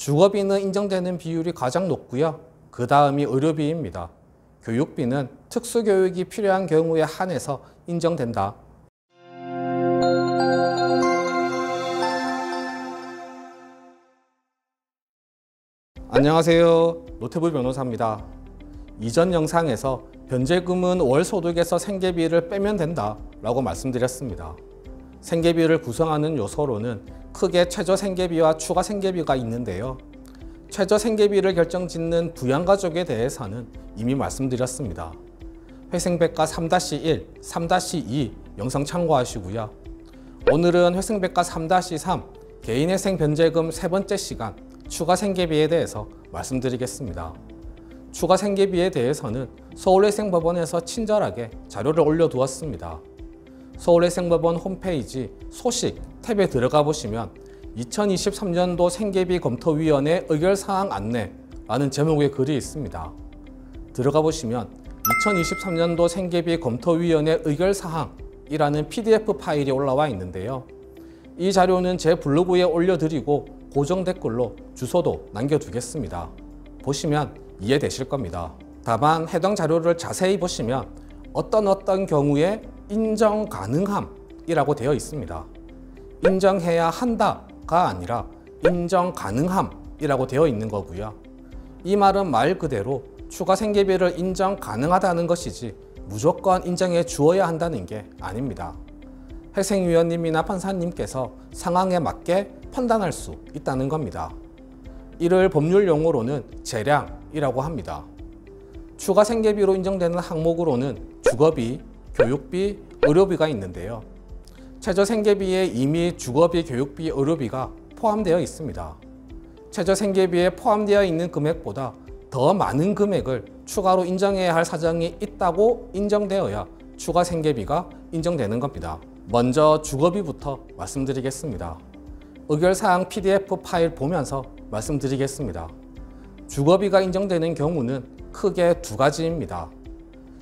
주거비는 인정되는 비율이 가장 높고요. 그 다음이 의료비입니다. 교육비는 특수교육이 필요한 경우에 한해서 인정된다. 안녕하세요. 노태부 변호사입니다. 이전 영상에서 변제금은 월 소득에서 생계비를 빼면 된다 라고 말씀드렸습니다. 생계비를 구성하는 요소로는 크게 최저 생계비와 추가 생계비가 있는데요. 최저 생계비를 결정짓는 부양가족에 대해서는 이미 말씀드렸습니다. 회생백과 3-1, 3-2 영상 참고하시고요. 오늘은 회생백과 3-3 개인회생 변제금 세 번째 시간 추가 생계비에 대해서 말씀드리겠습니다. 추가 생계비에 대해서는 서울회생법원에서 친절하게 자료를 올려두었습니다. 서울회생법원 홈페이지 소식 탭에 들어가 보시면 2023년도 생계비 검토위원회 의결사항 안내라는 제목의 글이 있습니다. 들어가 보시면 2023년도 생계비 검토위원회 의결사항이라는 PDF 파일이 올라와 있는데요. 이 자료는 제 블로그에 올려드리고 고정 댓글로 주소도 남겨두겠습니다. 보시면 이해되실 겁니다. 다만 해당 자료를 자세히 보시면 어떤 경우에 인정 가능함이라고 되어 있습니다. 인정해야 한다가 아니라 인정 가능함이라고 되어 있는 거고요. 이 말은 말 그대로 추가 생계비를 인정 가능하다는 것이지 무조건 인정해 주어야 한다는 게 아닙니다. 회생위원님이나 판사님께서 상황에 맞게 판단할 수 있다는 겁니다. 이를 법률 용어로는 재량이라고 합니다. 추가 생계비로 인정되는 항목으로는 주거비, 교육비, 의료비가 있는데요. 최저 생계비에 이미 주거비, 교육비, 의료비가 포함되어 있습니다. 최저 생계비에 포함되어 있는 금액보다 더 많은 금액을 추가로 인정해야 할 사정이 있다고 인정되어야 추가 생계비가 인정되는 겁니다. 먼저 주거비부터 말씀드리겠습니다. 의결사항 PDF 파일 보면서 말씀드리겠습니다. 주거비가 인정되는 경우는 크게 두 가지입니다.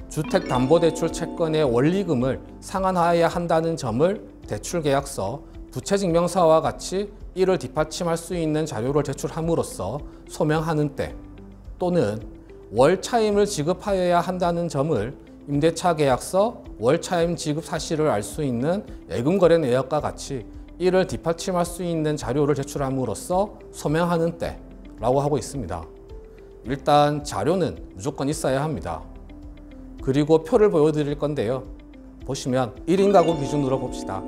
주택담보대출 채권의 원리금을 상환하여야 한다는 점을 대출계약서, 부채증명서와 같이 이를 뒷받침할 수 있는 자료를 제출함으로써 소명하는 때, 또는 월차임을 지급하여야 한다는 점을 임대차 계약서, 월차임 지급 사실을 알 수 있는 예금거래 내역과 같이 이를 뒷받침할 수 있는 자료를 제출함으로써 소명하는 때라고 하고 있습니다. 일단 자료는 무조건 있어야 합니다. 그리고 표를 보여드릴 건데요. 보시면 1인 가구 기준으로 봅시다.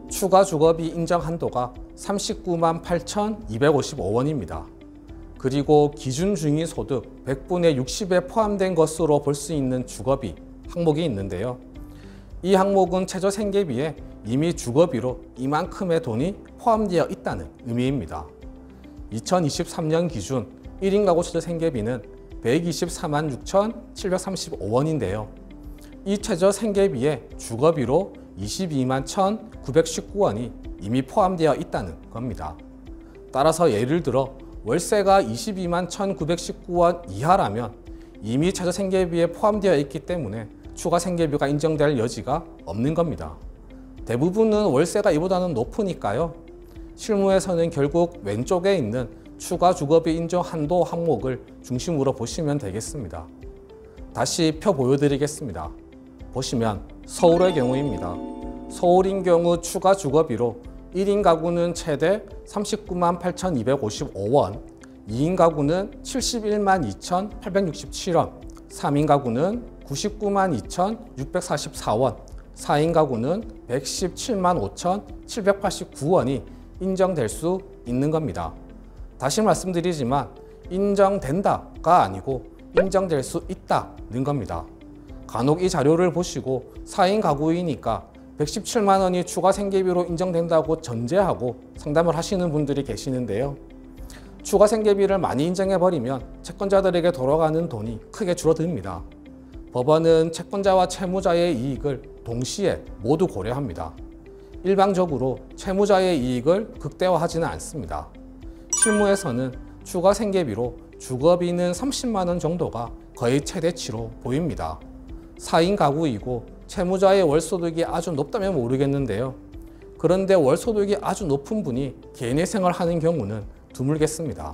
추가 주거비 인정 한도가 39만 8,255원입니다. 그리고 기준 중위소득 100분의 60에 포함된 것으로 볼 수 있는 주거비 항목이 있는데요. 이 항목은 최저 생계비에 이미 주거비로 이만큼의 돈이 포함되어 있다는 의미입니다. 2023년 기준 1인 가구 최저 생계비는 124만 6,735원인데요. 이 최저 생계비에 주거비로 22만 1,919원이 이미 포함되어 있다는 겁니다. 따라서 예를 들어 월세가 22만 1,919원 이하라면 이미 최저 생계비에 포함되어 있기 때문에 추가 생계비가 인정될 여지가 없는 겁니다. 대부분은 월세가 이보다는 높으니까요. 실무에서는 결국 왼쪽에 있는 추가 주거비 인정 한도 항목을 중심으로 보시면 되겠습니다. 다시 표 보여드리겠습니다. 보시면 서울의 경우입니다. 서울인 경우 추가 주거비로 1인 가구는 최대 39만 8,255원, 2인 가구는 71만 2,867원, 3인 가구는 99만 2,644원, 4인 가구는 117만 5,789원이 인정될 수 있는 겁니다. 다시 말씀드리지만 인정된다가 아니고 인정될 수 있다는 겁니다. 간혹 이 자료를 보시고 4인 가구이니까 117만 원이 추가 생계비로 인정된다고 전제하고 상담을 하시는 분들이 계시는데요. 추가 생계비를 많이 인정해버리면 채권자들에게 돌아가는 돈이 크게 줄어듭니다. 법원은 채권자와 채무자의 이익을 동시에 모두 고려합니다. 일방적으로 채무자의 이익을 극대화하지는 않습니다. 실무에서는 추가 생계비로 주거비는 30만 원 정도가 거의 최대치로 보입니다. 4인 가구이고 채무자의 월소득이 아주 높다면 모르겠는데요. 그런데 월소득이 아주 높은 분이 개인회생을 하는 경우는 드물겠습니다.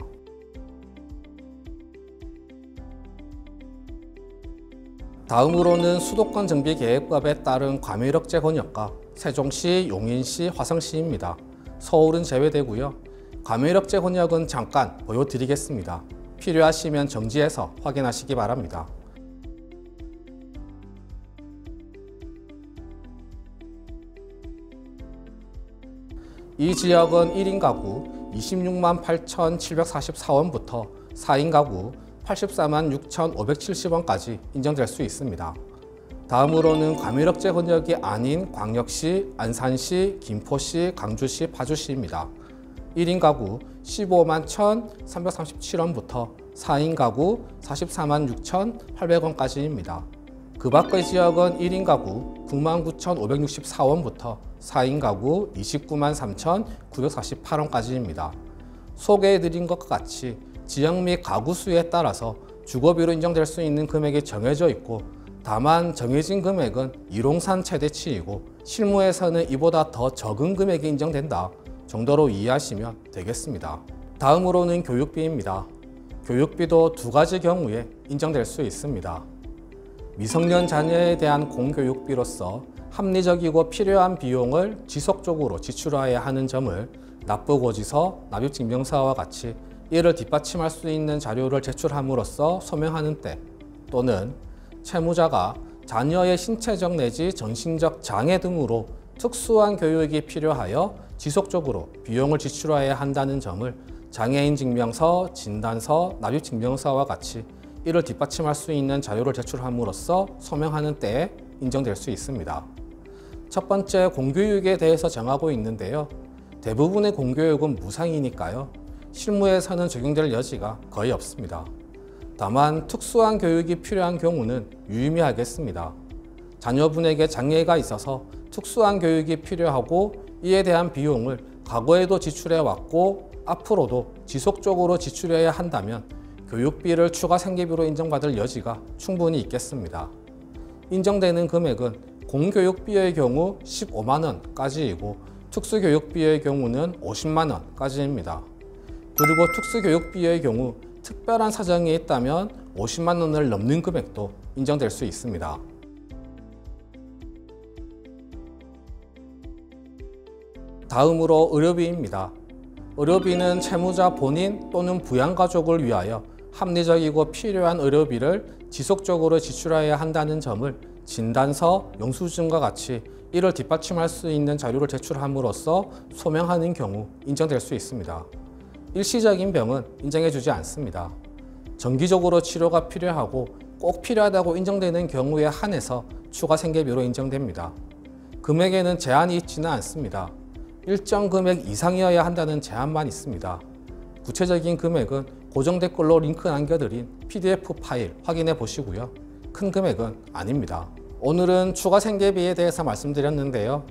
다음으로는 수도권 정비계획법에 따른 과밀억제 권역과 세종시, 용인시, 화성시입니다. 서울은 제외되고요. 과밀억제 권역은 잠깐 보여드리겠습니다. 필요하시면 정지해서 확인하시기 바랍니다. 이 지역은 1인 가구 26만 8,744원부터 4인 가구 84만 6,570원까지 인정될 수 있습니다. 다음으로는 과밀억제 권역이 아닌 광역시, 안산시, 김포시, 강주시, 파주시입니다. 1인 가구 15만 1,337원부터 4인 가구 44만 6,800원까지입니다. 그 밖의 지역은 1인 가구 9만 9,564원부터 4인 가구 29만 3,948원까지입니다. 소개해드린 것과 같이 지역 및 가구 수에 따라서 주거비로 인정될 수 있는 금액이 정해져 있고, 다만 정해진 금액은 일용산 최대치이고 실무에서는 이보다 더 적은 금액이 인정된다 정도로 이해하시면 되겠습니다. 다음으로는 교육비입니다. 교육비도 두 가지 경우에 인정될 수 있습니다. 미성년 자녀에 대한 공교육비로서 합리적이고 필요한 비용을 지속적으로 지출해야 하는 점을 납부고지서, 납입증명서와 같이 이를 뒷받침할 수 있는 자료를 제출함으로써 소명하는 때, 또는 채무자가 자녀의 신체적 내지 정신적 장애 등으로 특수한 교육이 필요하여 지속적으로 비용을 지출해야 한다는 점을 장애인 증명서, 진단서, 납입증명서와 같이 이를 뒷받침할 수 있는 자료를 제출함으로써 소명하는 때에 인정될 수 있습니다. 첫 번째, 공교육에 대해서 정하고 있는데요. 대부분의 공교육은 무상이니까요. 실무에서는 적용될 여지가 거의 없습니다. 다만 특수한 교육이 필요한 경우는 유의미하겠습니다. 자녀분에게 장애가 있어서 특수한 교육이 필요하고 이에 대한 비용을 과거에도 지출해왔고 앞으로도 지속적으로 지출해야 한다면 교육비를 추가 생계비로 인정받을 여지가 충분히 있겠습니다. 인정되는 금액은 공교육비의 경우 15만 원까지이고 특수교육비의 경우는 50만 원까지입니다. 그리고 특수교육비의 경우 특별한 사정이 있다면 50만 원을 넘는 금액도 인정될 수 있습니다. 다음으로 의료비입니다. 의료비는 채무자 본인 또는 부양가족을 위하여 합리적이고 필요한 의료비를 지속적으로 지출해야 한다는 점을 진단서, 영수증과 같이 이를 뒷받침할 수 있는 자료를 제출함으로써 소명하는 경우 인정될 수 있습니다. 일시적인 병은 인정해주지 않습니다. 정기적으로 치료가 필요하고 꼭 필요하다고 인정되는 경우에 한해서 추가 생계비로 인정됩니다. 금액에는 제한이 있지는 않습니다. 일정 금액 이상이어야 한다는 제한만 있습니다. 구체적인 금액은 고정 댓글로 링크 남겨드린 PDF 파일 확인해 보시고요. 큰 금액은 아닙니다. 오늘은 추가 생계비에 대해서 말씀드렸는데요.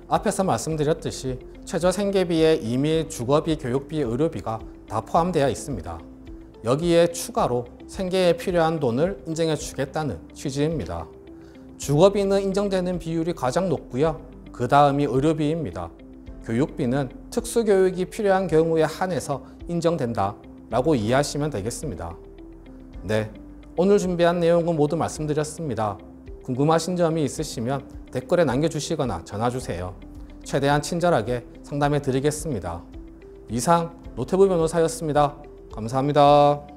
앞에서 말씀드렸듯이 최저 생계비에 이미 주거비, 교육비, 의료비가 다 포함되어 있습니다. 여기에 추가로 생계에 필요한 돈을 인정해 주겠다는 취지입니다. 주거비는 인정되는 비율이 가장 높고요. 그 다음이 의료비입니다. 교육비는 특수교육이 필요한 경우에 한해서 인정된다 라고 이해하시면 되겠습니다. 네, 오늘 준비한 내용은 모두 말씀드렸습니다. 궁금하신 점이 있으시면 댓글에 남겨주시거나 전화주세요. 최대한 친절하게 상담해 드리겠습니다. 이상 노태부 변호사였습니다. 감사합니다.